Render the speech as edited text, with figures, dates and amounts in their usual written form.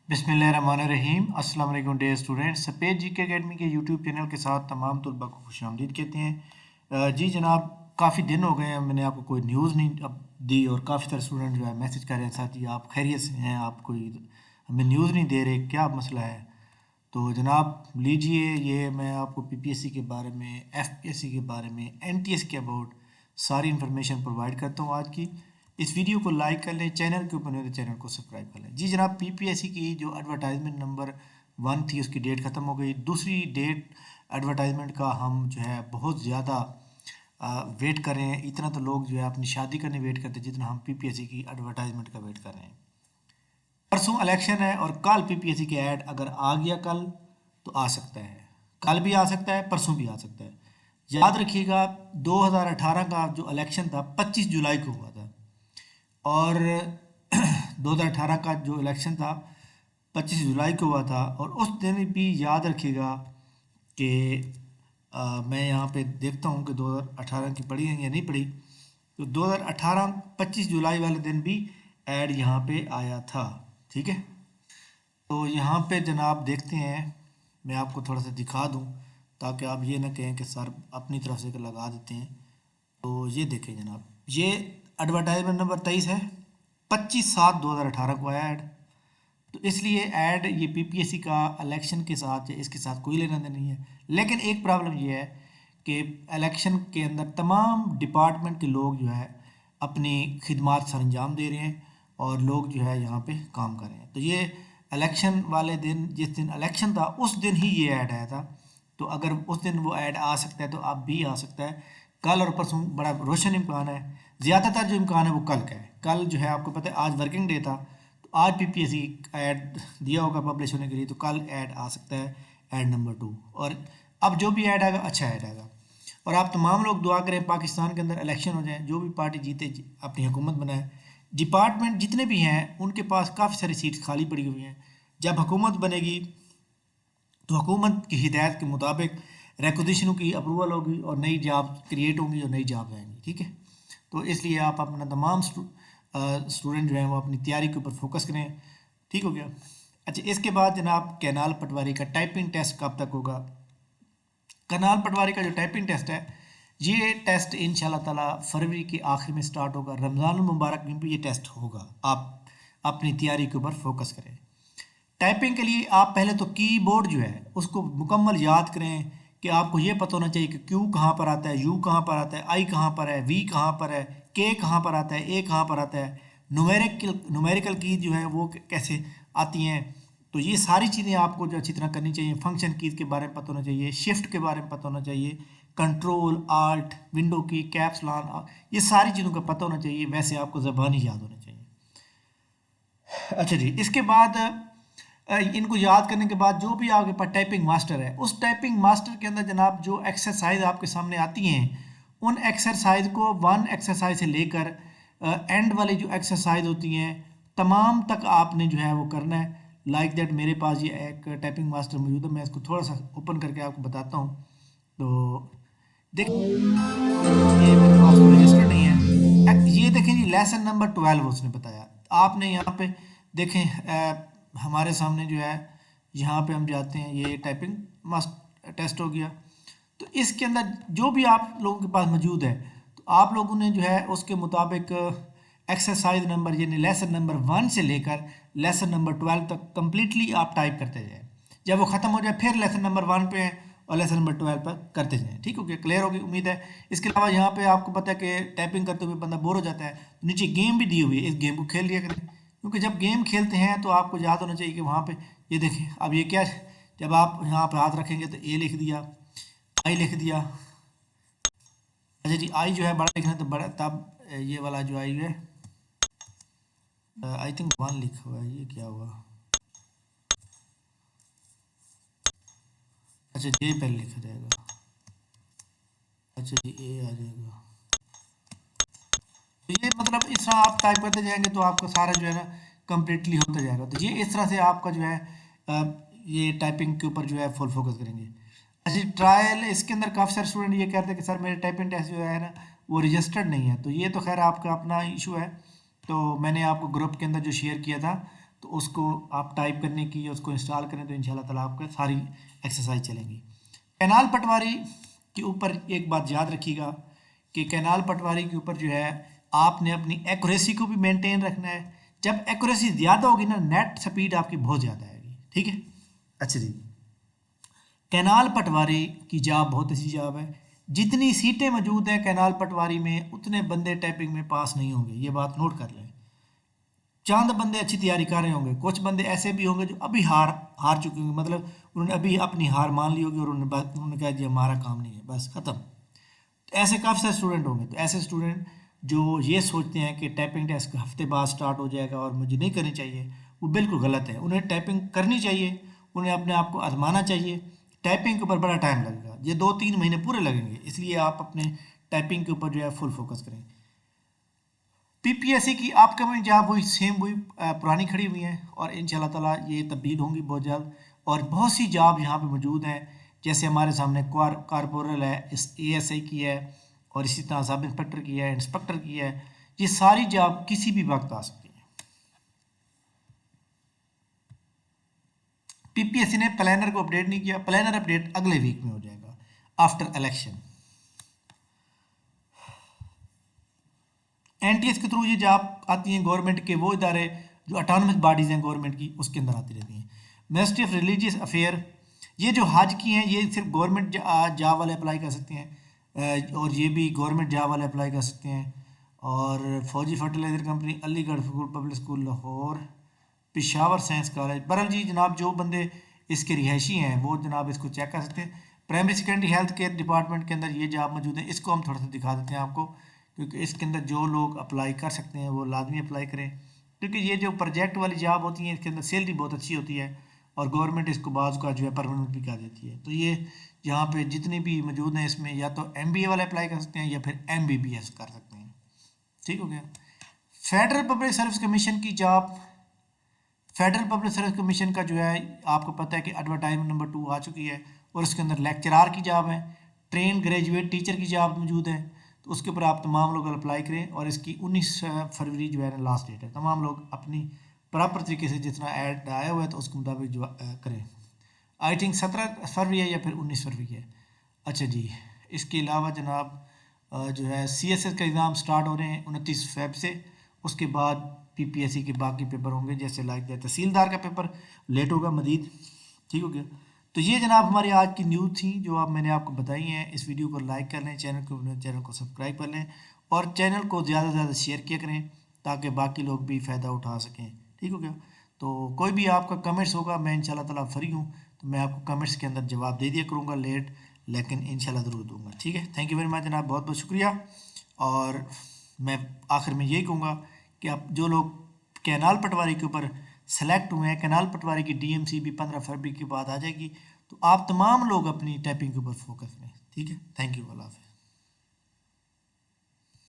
बिस्मिल्लाहिर्रहमानिर्रहीम। अस्सलाम वालेकुम डियर स्टूडेंट्स। सफ़ेद जी के अकेडमी के यूट्यूब चैनल के साथ तमाम तलबा को खुशामदीद कहते हैं। जी जनाब, काफ़ी दिन हो गए हैं मैंने आपको कोई न्यूज़ नहीं अब दी और काफ़ी सारे स्टूडेंट जो है मैसेज कर रहे हैं, साथी आप खैरियत से हैं, आप कोई हमें न्यूज़ नहीं दे रहे, क्या मसला है? तो जनाब लीजिए, ये मैं आपको पीपीएससी के बारे में, एफपीएससी के बारे में, एनटीएस के अबाउट सारी इन्फॉर्मेशन प्रोवाइड करता हूँ आज की। इस वीडियो को लाइक कर लें, चैनल के ऊपर नहीं तो चैनल को सब्सक्राइब कर लें। जी जनाब, पीपीएससी की जो एडवर्टाइजमेंट नंबर 1 थी उसकी डेट ख़त्म हो गई। दूसरी डेट एडवर्टाइजमेंट का हम जो है बहुत ज़्यादा वेट कर रहे हैं। इतना तो लोग जो है अपनी शादी करने वेट करते हैं जितना हम पीपीएससी की एडवर्टाइजमेंट का वेट कर रहे हैं। परसों इलेक्शन है और कल पीपीएससी के ऐड अगर आ गया कल तो आ सकता है, कल भी आ सकता है, परसों भी आ सकता है। याद रखिएगा 2018 का जो इलेक्शन था 25 जुलाई को हुआ था और 2018 का जो इलेक्शन था 25 जुलाई को हुआ था। और उस दिन भी याद रखिएगा कि मैं यहाँ पे देखता हूँ कि 2018 की पढ़ी है या नहीं पढ़ी। तो 2018 25 जुलाई वाले दिन भी ऐड यहाँ पे आया था, ठीक है। तो यहाँ पे जनाब देखते हैं, मैं आपको थोड़ा सा दिखा दूँ ताकि आप ये ना कहें कि सर अपनी तरफ से लगा देते हैं। तो ये देखें जनाब, ये एडवर्टाइजमेंट नंबर 23 है, 25/7/2018 को आया ऐड। तो इसलिए ऐड ये पीपीएससी का इलेक्शन के साथ इसके साथ कोई लेना देना नहीं है। लेकिन एक प्रॉब्लम ये है कि इलेक्शन के अंदर तमाम डिपार्टमेंट के लोग जो है अपनी खिदमात सरंजाम दे रहे हैं और लोग जो है यहाँ पे काम कर रहे हैं। तो ये इलेक्शन वाले दिन, जिस दिन इलेक्शन था उस दिन ही ये ऐड आया था। तो अगर उस दिन वो ऐड आ सकता है तो अब भी आ सकता है। कल और परसों बड़ा रोशन इम्कान है, ज़्यादातर जो इम्कान है वो कल का है। कल जो है आपको पता है आज वर्किंग डे था, तो आज पीपीएससी ऐड दिया होगा पब्लिश होने के लिए, तो कल ऐड आ सकता है, ऐड नंबर 2। और अब जो भी ऐड आएगा अच्छा ऐड आएगा। और आप तमाम लोग दुआ करें पाकिस्तान के अंदर इलेक्शन हो जाए, जो भी पार्टी जीते अपनी हुकूमत बनाए। डिपार्टमेंट जितने भी हैं उनके पास काफ़ी सारी सीट्स खाली पड़ी हुई हैं। जब हुकूमत बनेगी तो हुकूमत की हिदायत के मुताबिक रिक्वेजिशनों की अप्रूवल होगी और नई जॉब क्रिएट होंगी और नई जॉब आएंगी, ठीक है। तो इसलिए आप अपना तमाम स्टूडेंट जो हैं वो अपनी तैयारी के ऊपर फोकस करें, ठीक हो गया। अच्छा, इसके बाद जनाब कैनाल पटवारी का टाइपिंग टेस्ट कब तक होगा? कैनाल पटवारी का जो टाइपिंग टेस्ट है, ये टेस्ट इंशाल्लाह ताला फरवरी के आखिर में स्टार्ट होगा। रमज़ान मुबारक में भी ये टेस्ट होगा। आप अपनी तैयारी के ऊपर फोकस करें। टाइपिंग के लिए आप पहले तो कीबोर्ड जो है उसको मुकम्मल याद करें कि आपको ये पता होना चाहिए कि क्यू कहाँ पर आता है, यू कहाँ पर आता है, आई कहाँ पर है, वी कहाँ पर है, के कहाँ पर आता है, ए कहाँ पर आता है, न्यूमेरिकल की जो है वो कैसे आती हैं। तो ये सारी चीज़ें आपको जो अच्छी तरह करनी चाहिए। फंक्शन कीज़ के बारे में पता होना चाहिए, शिफ्ट के बारे में पता होना चाहिए, कंट्रोल आल्ट विंडो की, कैप्स लॉक, ये सारी चीज़ों का पता होना चाहिए। वैसे आपको ज़बानी याद होना चाहिए। अच्छा जी, इसके बाद इनको याद करने के बाद जो भी आपके पास टाइपिंग मास्टर है, उस टाइपिंग मास्टर के अंदर जनाब जो एक्सरसाइज आपके सामने आती हैं, उन एक्सरसाइज को 1 एक्सरसाइज से लेकर एंड वाली जो एक्सरसाइज होती हैं तमाम तक आपने जो है वो करना है। लाइक दैट मेरे पास ये एक टाइपिंग मास्टर मौजूद है, मैं इसको थोड़ा सा ओपन करके आपको बताता हूँ। तो देखिए, ये मेरे पास तो रजिस्टर नहीं है। ये देखें जी, लेसन नंबर 12 उसने बताया। आपने यहाँ पे देखें, हमारे सामने जो है यहाँ पे हम जाते हैं, ये टाइपिंग मस्ट टेस्ट हो गया। तो इसके अंदर जो भी आप लोगों के पास मौजूद है, तो आप लोगों ने जो है उसके मुताबिक एक्सरसाइज नंबर यानी लेसन नंबर 1 से लेकर लेसन नंबर 12 तक कंप्लीटली आप टाइप करते जाएं। जब वो ख़त्म हो जाए फिर लेसन नंबर 1 पे और लेसन नंबर 12 पर करते जाएं, ठीक हो गया, क्लियर होगी उम्मीद है। इसके अलावा यहाँ पे आपको पता है कि टाइपिंग करते हुए बंदा बोर हो जाता है, तो नीचे गेम भी दी हुई है, इस गेम को खेल लिया करें। क्योंकि जब गेम खेलते हैं तो आपको याद होना चाहिए कि वहाँ पे ये देखें, अब ये क्या, जब आप यहाँ पे हाथ रखेंगे तो ए लिख दिया, आई लिख दिया। अच्छा जी, आई जो है बड़ा लिखना तो बड़ा, तब ये वाला जो आई है आई थिंक 1 लिखा हुआ है, ये क्या हुआ? अच्छा जे पहले लिखा जाएगा। अच्छा जी, ए आ जाएगा। तो ये मतलब इस तरह आप टाइप करते जाएंगे तो आपका सारा जो है ना कम्प्लीटली होता जाएगा। तो ये इस तरह से आपका जो है अ, ये टाइपिंग के ऊपर जो है फुल फोकस करेंगे। अच्छा, ट्रायल इसके अंदर काफ़ी सारे स्टूडेंट ये कहते हैं कि सर मेरे टाइपिंग टेस्ट जो है ना वो रजिस्टर्ड नहीं है। तो ये तो खैर आपका अपना इशू है। तो मैंने आपको ग्रुप के अंदर जो शेयर किया था, तो उसको आप टाइप करने की, उसको इंस्टॉल करें तो इंशाल्लाह ताला आपका सारी एक्सरसाइज चलेंगी। कैनाल पटवारी के ऊपर एक बात याद रखिएगा कि कैनाल पटवारी के ऊपर जो है आपने अपनी एक्यूरेसी को भी मेंटेन रखना है। जब एक्यूरेसी ज़्यादा होगी ना, नेट स्पीड आपकी बहुत ज़्यादा आएगी, ठीक है। अच्छा जी, कैनाल पटवारी की जॉब बहुत अच्छी जॉब है। जितनी सीटें मौजूद हैं कैनाल पटवारी में, उतने बंदे टाइपिंग में पास नहीं होंगे, ये बात नोट कर लें। चंद बंदे अच्छी तैयारी कर रहे होंगे, कुछ बंदे ऐसे भी होंगे जो अभी हार हार चुके होंगे, मतलब उन्होंने अभी अपनी हार मान ली होगी और उन्होंने कहा जी हमारा काम नहीं है, बस ख़त्म। तो ऐसे काफ़ी सारे स्टूडेंट होंगे। तो ऐसे स्टूडेंट जो ये सोचते हैं कि टाइपिंग टेस्ट हफ्ते बाद स्टार्ट हो जाएगा और मुझे नहीं करनी चाहिए, वो बिल्कुल गलत है। उन्हें टाइपिंग करनी चाहिए, उन्हें अपने आप को आजमाना चाहिए। टाइपिंग के ऊपर बड़ा टाइम लगेगा, ये 2-3 महीने पूरे लगेंगे, इसलिए आप अपने टाइपिंग के ऊपर जो है फुल फोकस करें। पीपीएससी की अपकमिंग जॉब वही सेम वही पुरानी खड़ी हुई हैं और इंशाल्लाह ताला ये तब्दील होंगी बहुत जल्द। और बहुत सी जॉब यहाँ पे मौजूद हैं, जैसे हमारे सामने कारपोरल है, इस एएसआई की है, और इसी तरह सब इंस्पेक्टर की है, इंस्पेक्टर की है। ये सारी जॉब किसी भी वक्त आ सकती हैं। पीपीएससी ने प्लानर को अपडेट नहीं किया, प्लानर अपडेट अगले वीक में हो जाएगा आफ्टर इलेक्शन। एनटीएस के थ्रू ये जॉब आती हैं गवर्नमेंट के वो इदारे जो अटानमस बॉडीज़ हैं गवर्नमेंट की, उसके अंदर आती रहती हैं। मिनिस्ट्री ऑफ रिलीजियस अफेयर, ये जो हज की हैं ये सिर्फ गवर्नमेंट जॉब वाले अप्लाई कर सकते हैं, और ये भी गवर्नमेंट जॉब वाले अप्लाई कर सकते हैं। और फौजी fertiliser company, Aligarh school public school Lahore, Peshawar science college. बहरहाल जी जनाब, जो बंदे इसके रिहायशी हैं वो जनाब इसको चेक कर सकते हैं। Primary secondary health care department के अंदर ये जॉब मौजूद है, इसको हम थोड़ा सा दिखा देते हैं आपको, क्योंकि इसके अंदर जो लोग अप्लाई कर सकते हैं वो लाजमी अप्लाई करें, क्योंकि ये जो प्रोजेक्ट वाली जॉब होती है इसके अंदर सैलरी बहुत अच्छी होती है और गवर्नमेंट इसको बाज़ का जो है परमानेंट भी कर देती है। तो ये यहाँ पे जितने भी मौजूद हैं इसमें या तो एमबीए वाले अप्लाई कर सकते हैं या फिर एमबीबीएस कर सकते हैं। ठीक हो गया। फेडरल पब्लिक सर्विस कमीशन की job, federal public service commission का जो है आपको पता है कि एडवर्टाइजमेंट नंबर 2 आ चुकी है और उसके अंदर लेक्चरार की जॉब है, ट्रेन ग्रेजुएट टीचर की जॉब मौजूद है। तो उसके ऊपर आप तमाम लोग अप्लाई करें और इसकी 19 फरवरी जो है ना लास्ट डेट है। तमाम लोग अपनी प्रॉपर तरीके से जितना ऐड आया हुआ है तो उसके मुताबिक जो करें। आई थिंक 17 फरवरी है या फिर 19 फरवरी है। अच्छा जी, इसके अलावा जनाब जो है सीएसएस का एग्ज़ाम स्टार्ट हो रहे हैं 29 फेब से। उसके बाद पीपीएससी के बाकी पेपर होंगे, जैसे लाइक तहसीलदार का पेपर लेट होगा मजीद। ठीक हो गया। तो ये जनाब हमारी आज की न्यूज़ थी जो आप मैंने आपको बताई हैं। इस वीडियो को लाइक कर लें, चैनल को सब्सक्राइब कर लें और चैनल को ज़्यादा से ज़्यादा शेयर किया करें ताकि बाकी लोग भी फ़ायदा उठा सकें। ठीक हो गया। तो कोई भी आपका कमेंट्स होगा, मैं इंशाल्लाह ताला फ्री हूँ, तो मैं आपको कमेंट्स के अंदर जवाब दे दिया करूँगा, लेट लेकिन इंशाल्लाह ज़रूर दूंगा। ठीक है, थैंक यू वेरी मच जनाब, बहुत बहुत शुक्रिया। और मैं आखिर में यही कहूँगा कि आप जो लोग कैनाल पटवारी के ऊपर सेलेक्ट हुए हैं, कैनाल पटवारी की डीएमसी भी 15 फरवरी के बाद आ जाएगी, तो आप तमाम लोग अपनी टाइपिंग के ऊपर फोकस करें। ठीक है, थैंक यू, अल्लाह हाफ़िज़।